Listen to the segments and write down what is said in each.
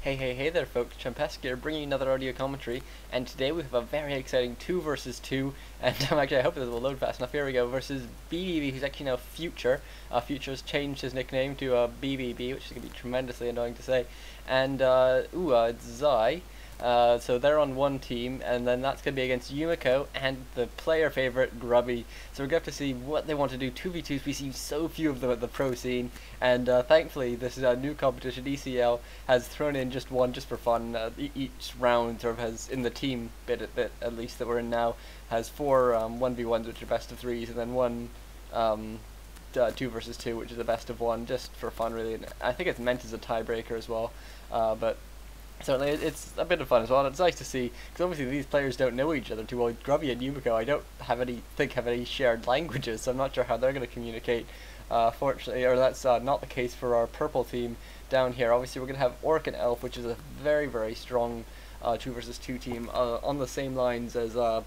Hey there folks, Chumpesk here, bringing you another audio commentary, and today we have a very exciting 2 versus 2, and actually I hope this will load fast enough. Here we go, versus BBB, who's actually now Future. Future's changed his nickname to BBB, which is going to be tremendously annoying to say, and it's Zai. So they're on one team, and then that's going to be against Yumiko and the player favorite Grubby. So we're going to have to see what they want to do. 2v2s, we see so few of them at the pro scene, and thankfully this is a new competition. ECL has thrown in just one just for fun. Each round sort of has, in the team bit at least that we're in now, has 4 1v1s which are best of 3s, and then one 2 versus 2 which is a best of 1 just for fun really. And I think it's meant as a tiebreaker as well, but certainly, it's a bit of fun as well, and it's nice to see, because obviously these players don't know each other too well. Grubby and Yumiko, I don't have any shared languages, so I'm not sure how they're going to communicate, fortunately, or that's not the case for our purple team down here. Obviously, we're going to have Orc and Elf, which is a very, very strong 2 versus 2 team, on the same lines as a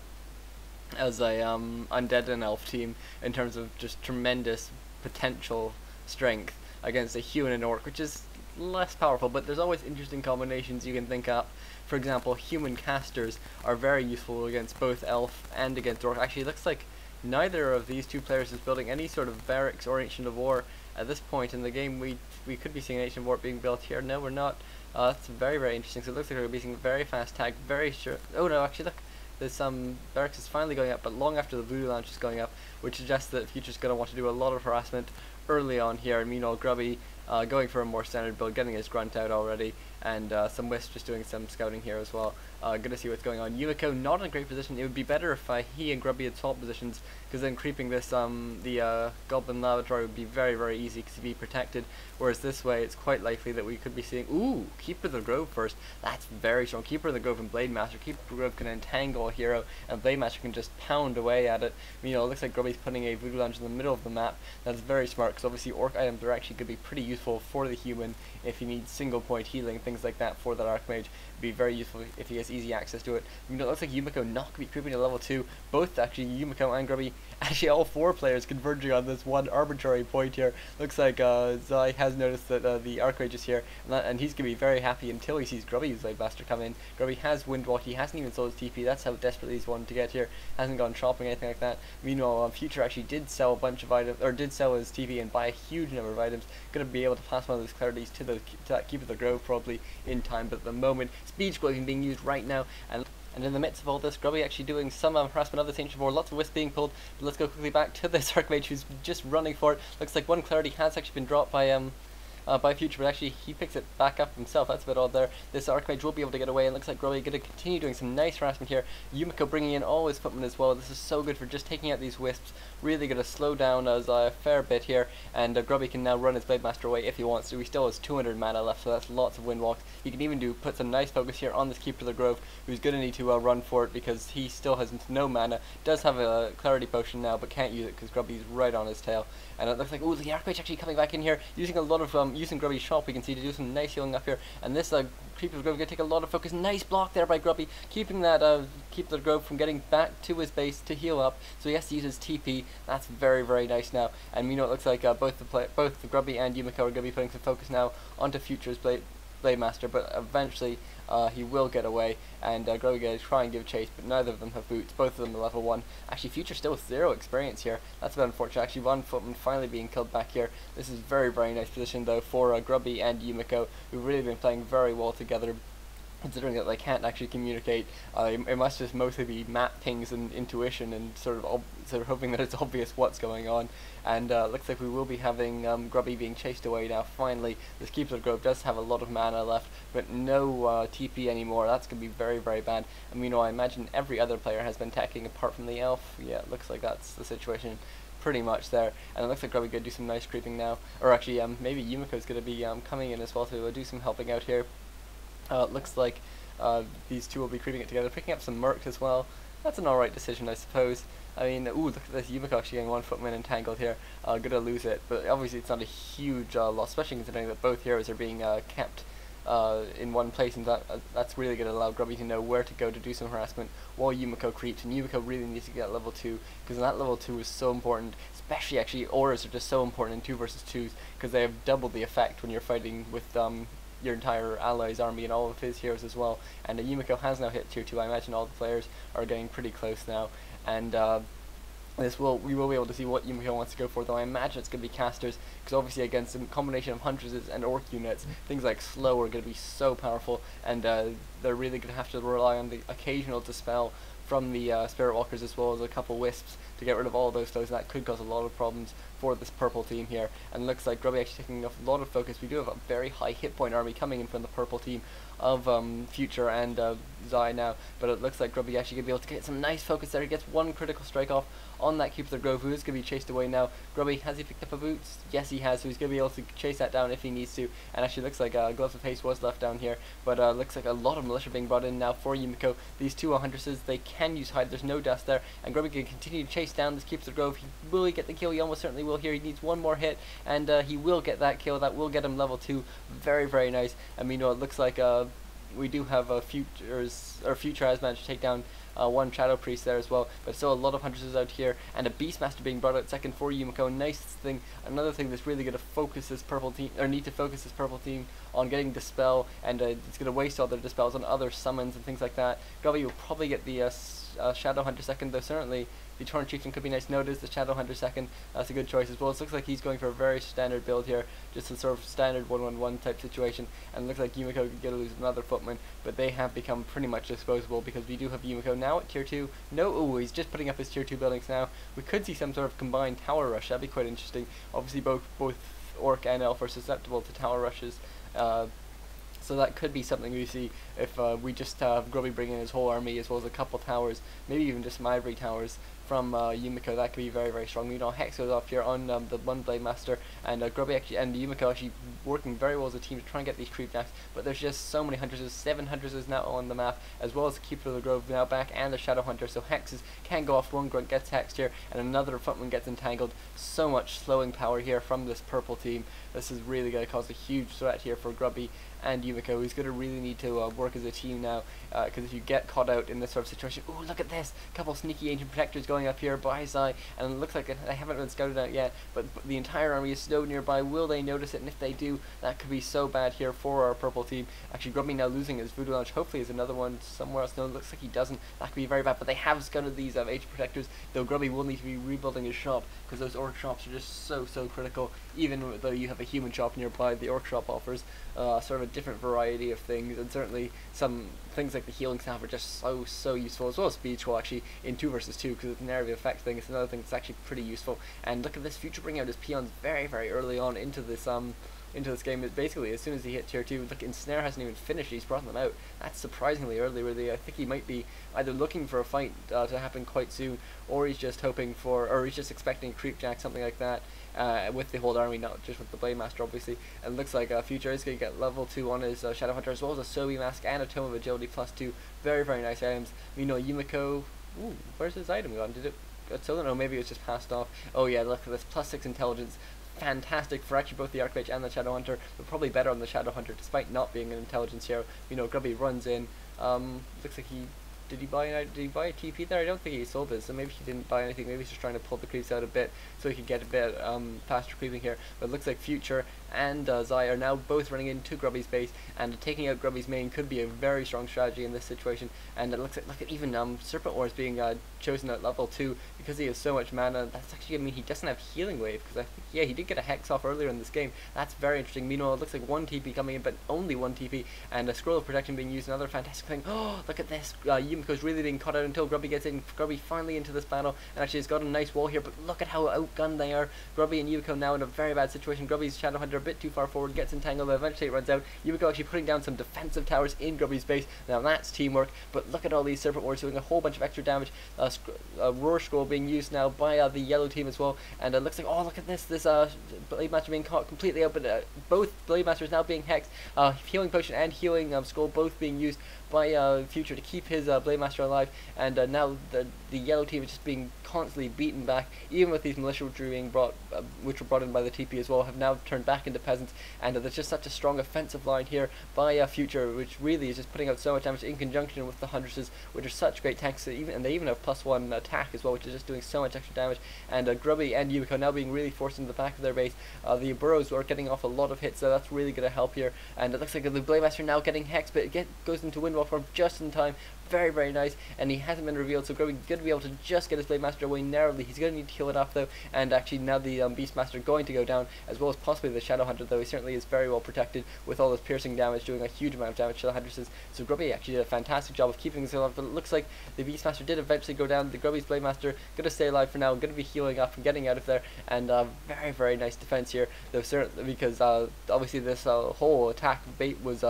Undead and Elf team, in terms of just tremendous potential strength against a Human and Orc, which is less powerful, but there's always interesting combinations you can think up. For example, human casters are very useful against both Elf and against Orc. Actually, it looks like neither of these two players is building any sort of barracks or Ancient of War at this point in the game. We could be seeing an Ancient of War being built here. No, we're not. That's very, very interesting. So it looks like we're going to be seeing very fast tag, very sure. Oh no, actually look, there's some barracks is finally going up, but long after the Voodoo Launch is going up, which suggests that Future's going to want to do a lot of harassment early on here. And meanwhile, Grubby going for a more standard build, getting his grunt out already, and some Wisp just doing some scouting here as well. Gonna see what's going on. Yumiko not in a great position. It would be better if he and Grubby had swapped positions, because then creeping this the Goblin Lavatory would be very, very easy because he'd be protected. Whereas this way, it's quite likely that we could be seeing Keeper of the Grove first. That's very strong. Keeper of the Grove and Blade Master. Keeper of the Grove can entangle a hero, and Blade Master can just pound away at it. It looks like Grubby's putting a Voodoo Lounge in the middle of the map. That's very smart, because obviously Orc items are actually going to be pretty useful for the human if he needs single point healing, things like that for that Archmage. It'd be very useful if he has easy access to it. It looks like Yumiko not going to be creeping to level 2. Both actually, Yumiko and Grubby, actually all 4 players converging on this one arbitrary point here. Looks like Zai has noticed that the Archmage is here, and he's going to be very happy until he sees Grubby's Blade Master come in. Grubby has Windwalk, he hasn't even sold his TP, that's how desperately he's wanted to get here. Hasn't gone shopping, anything like that. Meanwhile, Future actually did sell a bunch of items, or did sell his TP and buy a huge number of items. Going to be able to pass one of those clarities to that Keeper of the Grove probably in time, but at the moment, Speed Squaking being used right now, and in the midst of all this, Grubby actually doing some harassment of the Ancient War, lots of Wisp being pulled, but let's go quickly back to this Archmage who's just running for it. Looks like one clarity has actually been dropped by Future, but actually he picks it back up himself. That's a bit odd there. This Archmage will be able to get away, and looks like Grubby going to continue doing some nice harassment here. Yumiko bringing in all his footmen as well. This is so good for just taking out these Wisps. Really going to slow down as a fair bit here, and Grubby can now run his Blade Master away if he wants to. He still has 200 mana left, so that's lots of Windwalks. He can even put some nice focus here on this Keeper of the Grove, who's going to need to run for it because he still has no mana. Does have a Clarity Potion now, but can't use it because Grubby's right on his tail. And it looks like, the Archmage actually coming back in here, using a lot of, using Grubby's shop, we can see, to do some nice healing up here. And this Keeper of the Grove going to take a lot of focus. Nice block there by Grubby, keeping that Keeper of the Grove from getting back to his base to heal up. So he has to use his TP. That's very, very nice now. And it looks like both the Grubby and Yumiko are going to be putting some focus now onto Future's Blade Master, but eventually he will get away, and Grubby going to try and give chase, but neither of them have boots. Both of them are level 1. Actually, Future still with 0 experience here. That's a bit unfortunate. Actually, one footman finally being killed back here. This is very, very nice position though for Grubby and Yumiko, who've really been playing very well together. Considering that they can't actually communicate, it must just mostly be map pings and intuition, and sort of hoping that it's obvious what's going on. And looks like we will be having Grubby being chased away now. Finally, this Keeper of the Grove does have a lot of mana left, but no TP anymore. That's going to be very, very bad. I imagine every other player has been attacking apart from the Elf. Yeah, it looks like that's the situation pretty much there. And it looks like Grubby going to do some nice creeping now, or actually maybe Yumiko's going to be coming in as well to do some helping out here. Looks like these two will be creeping it together, picking up some Mercs as well. That's an alright decision, I suppose. Look at this, Yumiko actually getting one footman entangled here. Gonna lose it, but obviously it's not a huge loss, especially considering that both heroes are being kept in one place, and that's really going to allow Grubby to know where to go to do some harassment while Yumiko creeps, and Yumiko really needs to get level 2, because that level 2 is so important. Especially, actually, auras are just so important in 2 versus 2s, because they have double the effect when you're fighting with your entire allies army and all of his heroes as well. And Yumiko has now hit tier 2. I imagine all the players are getting pretty close now, and we will be able to see what Yumiko wants to go for, though I imagine it's going to be casters, because obviously against a combination of huntresses and orc units, things like slow are going to be so powerful, and they're really going to have to rely on the occasional dispel from the spirit walkers, as well as a couple wisps to get rid of all of those slows. That could cause a lot of problems for this purple team here, and it looks like Grubby actually taking a lot of focus. We do have a very high hit point army coming in from the purple team of Future and Zai now, but it looks like Grubby actually going to be able to get some nice focus there. He gets one critical strike off on that Cupid the Grove, who is going to be chased away now. Grubby, has he picked up a boots? Yes, he has, so he's going to be able to chase that down if he needs to, and actually looks like Gloves of Haste was left down here, but looks like a lot of militia being brought in now for Yumiko. These two huntresses, they can use hide, there's no dust there, and Grubby can continue to chase down this Cupid the Grove. Will he get the kill? He almost certainly will here. He needs one more hit, and he will get that kill. That will get him level 2. Very, very nice. And it looks like we do have Future has managed to take down one Shadow Priest there as well, but still a lot of Huntresses out here, and a Beastmaster being brought out second for Yumiko. Nice thing, another thing that's really going to focus this purple team, or need to focus this purple team on getting Dispel, and it's going to waste all their Dispels on other summons and things like that. Grubby will probably get the Shadow Hunter second, though certainly the Torrent Chieftain could be nice. Notice the Shadow Hunter second, that's a good choice as well. It looks like he's going for a very standard build here, just a sort of standard 1-1-1 type situation, and it looks like Yumiko could get to lose another footman, but they have become pretty much disposable, because we do have Yumiko now at tier 2. No, he's just putting up his tier 2 buildings now. We could see some sort of combined tower rush. That'd be quite interesting. Obviously both Orc and Elf are susceptible to tower rushes, so that could be something we see if we just have Grubby bring in his whole army, as well as a couple towers, maybe even just some ivory towers from Yumiko. That could be very, very strong. Hex goes off here on the one Blade Master, and Grubby and Yumiko actually working very well as a team to try and get these creep knacks, but there's just so many Huntresses. 7 Huntresses now on the map, as well as the Keeper of the Grove now back, and the Shadow Hunter, so Hexes can go off. One grunt gets hexed here, and another footman gets entangled. So much slowing power here from this purple team. This is really going to cause a huge threat here for Grubby and Yumiko, who's going to really need to work as a team now, because if you get caught out in this sort of situation, oh, look at this, a couple sneaky Ancient Protectors going up here by Zai, and it looks like they haven't been scouted out yet, but the entire army is snowed nearby. Will they notice it? And if they do, that could be so bad here for our purple team. Actually, Grubby now losing his Voodoo Launch, hopefully is another one somewhere else. No, it looks like he doesn't. That could be very bad, but they have scouted these Ancient Protectors, though Grubby will need to be rebuilding his shop, because those Orc shops are just so critical. Even though you have a human shop nearby, the Orc shop offers sort of a different variety of things, and certainly some things like the healing staff are just so useful, as well as speed scroll actually in 2 versus 2, because it's an area of effect thing. It's another thing that's actually pretty useful. And look at this, Future bringing out his peons very early on into this game. It basically, as soon as he hit tier 2, look, Ensnare hasn't even finished, he's brought them out. That's surprisingly early, really. I think he might be either looking for a fight to happen quite soon, or he's just hoping for, or he's just expecting a creep jack, something like that, with the whole army, not just with the Blade Master, obviously. And it looks like Future is going to get level 2 on his Shadow Hunter, as well as a Sobi Mask and a Tome of Agility +2. Very nice items. Yumiko, ooh, where's his item gone? Did it? I don't know, maybe it was just passed off. Oh yeah, look at this, +6 intelligence. Fantastic for actually both the Archmage and the Shadow Hunter, but probably better on the Shadow Hunter despite not being an intelligence hero. Grubby runs in. Looks like did he buy a TP there? I don't think he sold it, so maybe he didn't buy anything. Maybe he's just trying to pull the creeps out a bit so he can get a bit faster creeping here. But it looks like Future and Zai are now both running into Grubby's base, and taking out Grubby's main could be a very strong strategy in this situation. And it looks like, look at even Serpent Wars being chosen at level 2 because he has so much mana. That's actually going to mean he doesn't have Healing Wave, because I think, yeah, he did get a Hex off earlier in this game. That's very interesting. Meanwhile, it looks like 1 TP coming in, but only 1 TP, and a Scroll of Protection being used. Another fantastic thing. Oh, look at this. Yumiko's really being caught out until Grubby gets in. Grubby finally into this battle, and actually has got a nice wall here, but look at how outgunned they are. Grubby and Yumiko now in a very bad situation. Grubby's Shadow Hunter a bit too far forward, gets entangled, but eventually it runs out. Yumiko actually putting down some defensive towers in Grubby's base. Now that's teamwork, but look at all these Serpent Wars doing a whole bunch of extra damage. Roar Scroll being used now by the yellow team as well, and it looks like, oh, look at this Blade Master being caught completely out, but both Blade Masters now being hexed. Healing Potion and Healing Scroll both being used by Future to keep his Blade Master alive, and now the yellow team is just being constantly beaten back, even with these militia which were brought in by the TP as well, have now turned back into into Peasants, and there's just such a strong offensive line here by Future, which really is just putting out so much damage in conjunction with the Huntresses, which are such great tanks, and they even have +1 attack as well, which is just doing so much extra damage. And Grubby and Yumiko now being really forced into the back of their base. The Burrows are getting off a lot of hits, so that's really going to help here. And it looks like the Blademaster now getting Hex, but it goes into Windwall form just in time. Very, very nice, and he hasn't been revealed, so Grubby's going to be able to just get his Blademaster away narrowly. He's going to need to heal it off, though, and actually now the Beastmaster going to go down, as well as possibly the Shadowhunter, though he certainly is very well protected with all this piercing damage, doing a huge amount of damage to the Huntresses. So Grubby actually did a fantastic job of keeping his alive, but it looks like the Beastmaster did eventually go down. The Grubby's Blademaster going to stay alive for now, going to be healing up and getting out of there, and very, very nice defense here, though certainly because obviously this whole attack bait was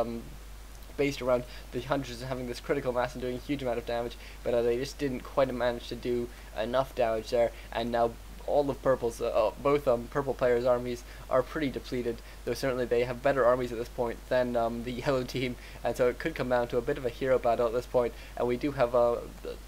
based around the Hunters having this critical mass and doing a huge amount of damage, but they just didn't quite manage to do enough damage there, and now all of Purple's, both Purple players' armies are pretty depleted, though certainly they have better armies at this point than the Yellow team, and so it could come down to a bit of a hero battle at this point, and we do have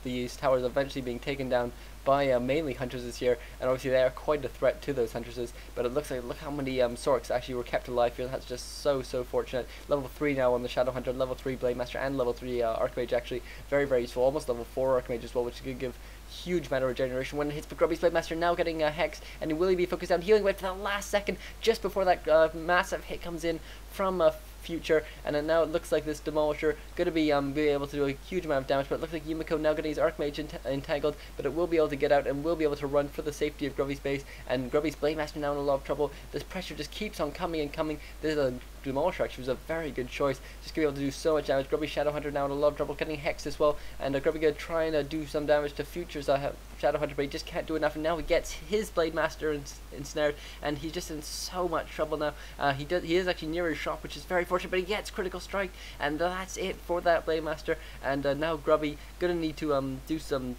these towers eventually being taken down by mainly Huntresses here, and obviously they are quite a threat to those Huntresses, but it looks like, look how many Sorks actually were kept alive here. That's just so fortunate. Level 3 now on the Shadowhunter, level 3 Blademaster, and level 3 Archmage, actually very, very useful. Almost level 4 Archmage as well, which could give huge amount of regeneration when it hits. But Grubby's Blademaster now getting Hex, and will he be focused down, healing wave for the last second, just before that massive hit comes in from Future, and then now it looks like this Demolisher going to be able to do a huge amount of damage, but it looks like Yumiko now getting his Archmage entangled, but it will be able to get out and will be able to run for the safety of Grubby's base, and Grubby's Blademaster now in a lot of trouble. This pressure just keeps on coming and coming. This is a Demolisher actually was a very good choice, just going to be able to do so much damage. Grubby Shadowhunter now in a lot of trouble, getting Hexed as well, and Grubby going to try and do some damage to Future's Shadowhunter, but he just can't do enough, and now he gets his Blademaster ensnared, and he's just in so much trouble now. He is actually near his shop, which is very fortunate, but he gets critical strike, and that's it for that Blademaster. And now Grubby gonna need to do some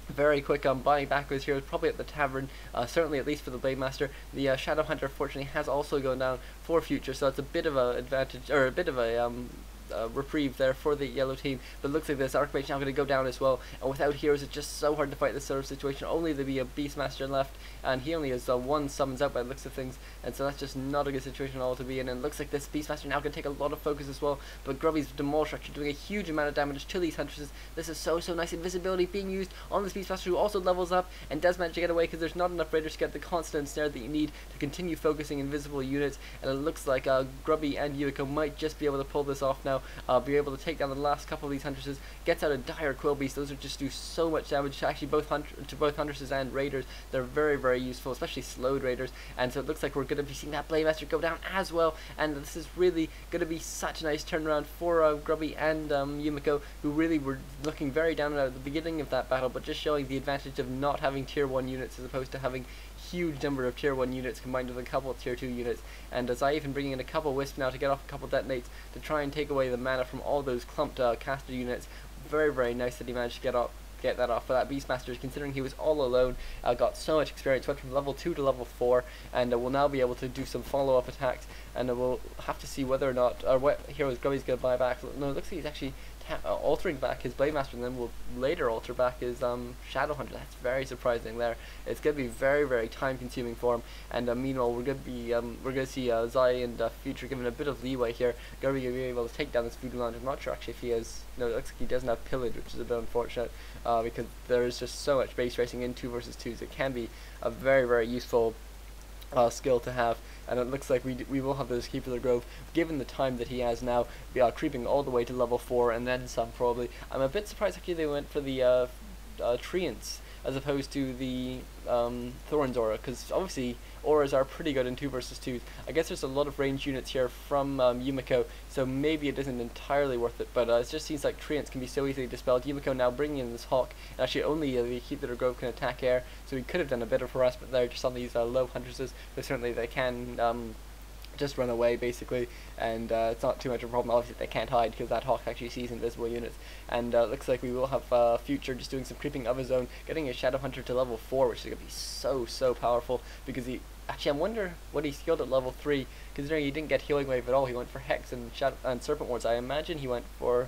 very quick buying back his heroes, probably at the tavern, certainly at least for the Blademaster. The Shadowhunter fortunately has also gone down for Future, so it's a bit of an advantage, or a bit of a reprieve there for the Yellow team, but it looks like this Archmage now going to go down as well, and without heroes it's just so hard to fight this sort of situation. Only there be a Beastmaster left, and he only has one summons out by the looks of things, and so that's just not a good situation at all to be in. And it looks like this Beastmaster now going to take a lot of focus as well, but Grubby's Demolisher actually doing a huge amount of damage to these Huntresses. This is so nice. Invisibility being used on this Beastmaster, who also levels up and does manage to get away, because there's not enough Raiders to get the constant snare that you need to continue focusing invisible units, and it looks like Grubby and Yumiko might just be able to pull this off now. Be able to take down the last couple of these Huntresses, gets out a dire Quill Beast. Those are just do so much damage to actually both Huntresses and Raiders. They're very useful, especially slowed Raiders, and so it looks like we're going to be seeing that Blademaster go down as well, and this is really going to be such a nice turnaround for Grubby and Yumiko, who really were looking very down at the beginning of that battle, but just showing the advantage of not having tier 1 units as opposed to having huge number of tier 1 units combined with a couple of tier 2 units. And as I even bringing in a couple Wisps now to get off a couple detonates to try and take away the mana from all those clumped caster units. Very nice that he managed to get that off. But that Beastmaster, considering he was all alone, got so much experience, went from level 2 to level 4, and will now be able to do some follow-up attacks, and we'll have to see whether or not, or what heroes Grubby's going to buy back. No, it looks like he's actually altering back his Blademaster, and then will later alter back his Shadowhunter. That's very surprising there. It's going to be very time consuming for him, and meanwhile we're going to see Zai and Future given a bit of leeway here. Grubby going to be able to take down this Voodoo Lounge. I'm not sure actually if he has, no, it looks like he doesn't have Pillage, which is a bit unfortunate, because there is just so much base racing in 2 versus 2s. It can be a very useful skill to have, and it looks like we will have this Keeper of the Grove, given the time that he has now, creeping all the way to level 4 and then some probably. I'm a bit surprised actually they went for the Treants as opposed to the Thorns Aura, because obviously auras are pretty good in 2 versus 2s. I guess there's a lot of ranged units here from Yumiko, so maybe it isn't entirely worth it, but it just seems like Treants can be so easily dispelled. Yumiko now bringing in this Hawk, and actually only the Keep Little Grove can attack air, so he could have done a bit of harassment there just on these low Huntresses, but certainly they can just run away basically, and it's not too much of a problem. Obviously they can't hide because that Hawk actually sees invisible units, and looks like we will have Future just doing some creeping of his own, getting a Shadowhunter to level 4, which is going to be so powerful, because he actually, I wonder what he skilled at level 3, considering he didn't get Healing Wave at all. He went for Hex and Serpent Wards. I imagine he went for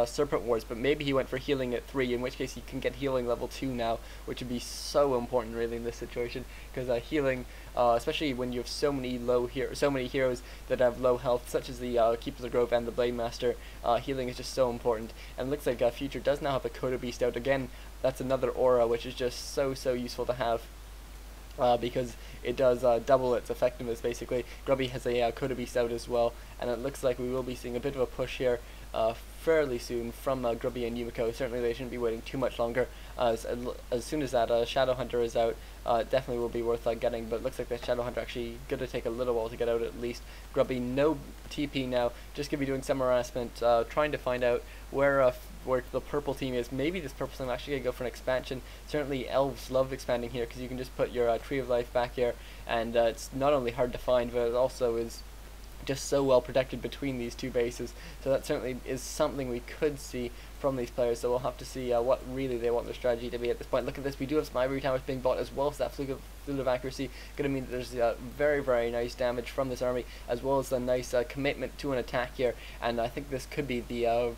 Serpent Wars, but maybe he went for healing at 3, in which case he can get healing level 2 now, which would be so important really in this situation, because healing, especially when you have so many heroes that have low health, such as the Keeper of the Grove and the Blade Master, healing is just so important. And it looks like Future does now have a Coda Beast out again. That's another aura, which is just so useful to have. Because it does double its effectiveness basically. Grubby has a Coda Beast out as well, and it looks like we will be seeing a bit of a push here fairly soon from Grubby and Yumiko. Certainly they shouldn't be waiting too much longer. As soon as that Shadow Hunter is out, it definitely will be worth getting, but it looks like that Shadow Hunter actually going to take a little while to get out at least. Grubby, no TP now, just going to be doing some harassment, trying to find out where the purple team is. Maybe this purple team actually going to go for an expansion. Certainly elves love expanding here, because you can just put your Tree of Life back here, and it's not only hard to find, but it also is just so well protected between these two bases. So that certainly is something we could see from these players, so we'll have to see what really they want their strategy to be at this point. Look at this, we do have some Ivory Towers being bought as well, so that Flute of Accuracy going to mean that there's very nice damage from this army, as well as a nice commitment to an attack here, and I think this could be the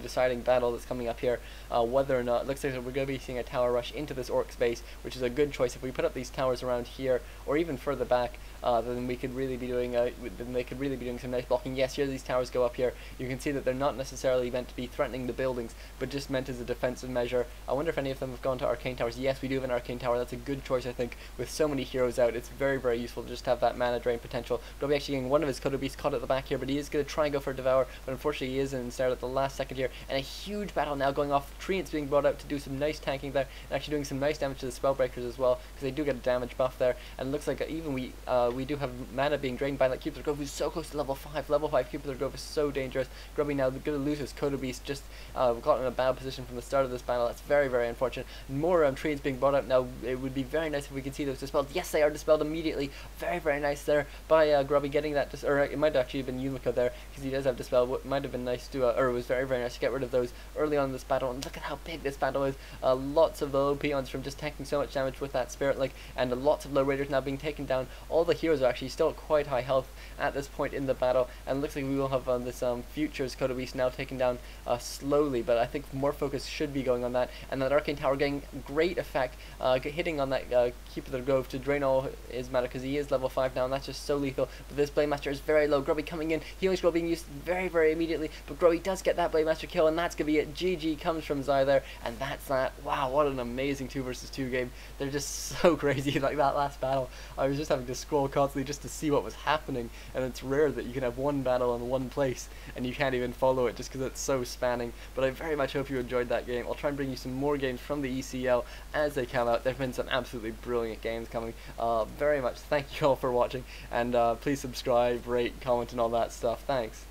deciding battle that's coming up here, whether or not, it looks like we're going to be seeing a tower rush into this orc space, which is a good choice. If we put up these towers around here, or even further back, then we could really be doing, they could really be doing some nice blocking. Yes, here these towers go up here. You can see that they're not necessarily meant to be threatening the buildings, but just meant as a defensive measure. I wonder if any of them have gone to arcane towers. Yes, we do have an arcane tower. That's a good choice, I think. With so many heroes out, it's very useful to just have that mana drain potential. Grubby actually getting one of his Coda Beasts caught at the back here, but he is going to try and go for a Devour, but unfortunately he is instead at the last second here, and a huge battle now going off. Treants being brought out to do some nice tanking there, and actually doing some nice damage to the Spellbreakers as well, because they do get a damage buff there, and it looks like even we do have mana being drained by that Keeper of the Grove, who's so close to level 5. Level 5 Keeper of the Grove is so dangerous. Grubby now going to lose his Coda Beast, just got in a bad position from the start of this battle. That's very unfortunate. More Treants being brought out now. It would be very nice if we could see those dispelled. Yes, they are dispelled immediately. Very nice there by Grubby getting that, or it might actually have been Yumiko there, because he does have dispel. What might have been nice to, or it was very nice to get rid of those early on in this battle. And look at how big this battle is. Lots of low peons from just tanking so much damage with that Spirit Link, and lots of low raiders now being taken down. All the heroes are actually still at quite high health at this point in the battle, and it looks like we will have this Futures Coda Beast now taken down slowly, but I think more focus should be going on that, and that Arcane Tower getting great effect, hitting on that Keeper of the Grove to drain all his mana, because he is level 5 now, and that's just so lethal. But this Blade Master is very low. Grubby coming in, healing scroll being used very immediately, but Grubby does get that Blade Master kill, and that's going to be it. GG comes from Zai there, and that's that. Wow, what an amazing 2 versus 2 game. They're just so crazy. Like that last battle, I was just having to scroll constantly just to see what was happening, and it's rare that you can have one battle in one place and you can't even follow it just because it's so spanning. But I very much hope you enjoyed that game. I'll try and bring you some more games from the ECL as they come out. There have been some absolutely brilliant games coming. Very much thank you all for watching, and please subscribe, rate, comment, and all that stuff. Thanks.